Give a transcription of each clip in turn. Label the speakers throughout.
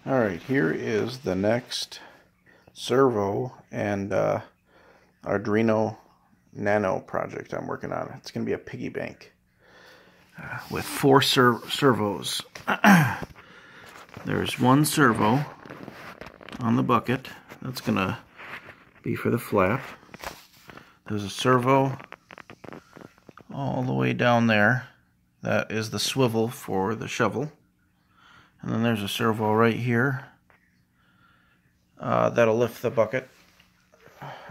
Speaker 1: Alright, here is the next servo and Arduino Nano project I'm working on. It's going to be a piggy bank with four servos. There's one servo on the bucket. That's going to be for the flap. There's a servo all the way down there. That is the swivel for the shovel. And then there's a servo right here that'll lift the bucket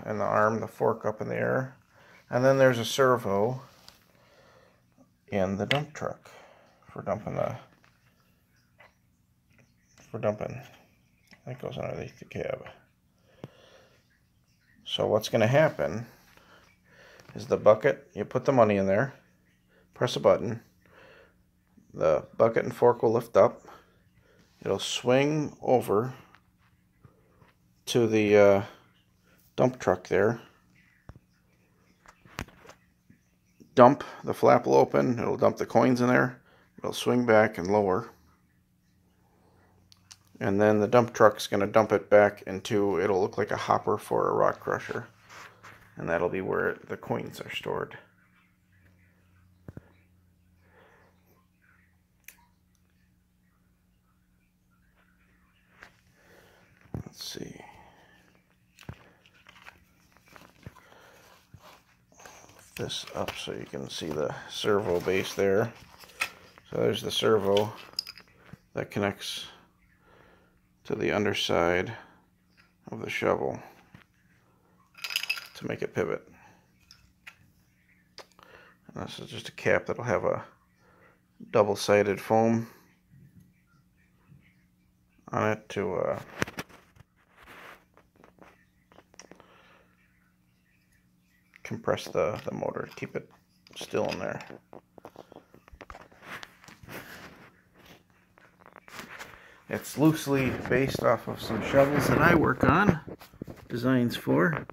Speaker 1: and the arm, the fork up in the air. And then there's a servo in the dump truck for dumping that goes underneath the cab. So what's going to happen is the bucket, you put the money in there, press a button, the bucket and fork will lift up, it'll swing over to the dump truck there, dump, the flap will open, it'll dump the coins in there, it'll swing back and lower, and then the dump truck's going to dump it back into, it'll look like a hopper for a rock crusher, and that'll be where the coins are stored. Let's see. Lift this up so you can see the servo base there. So there's the servo that connects to the underside of the shovel to make it pivot. And this is just a cap that'll have a double-sided foam on it to compress the motor, keep it still in there. It's loosely based off of some shovels that I work on, designs for.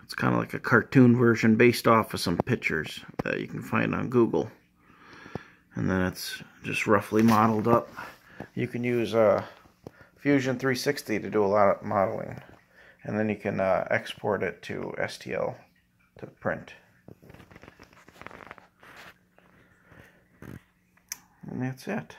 Speaker 1: It's kind of like a cartoon version based off of some pictures that you can find on Google. And then it's just roughly modeled up. You can use Fusion 360 to do a lot of modeling. And then you can export it to STL to print. And that's it.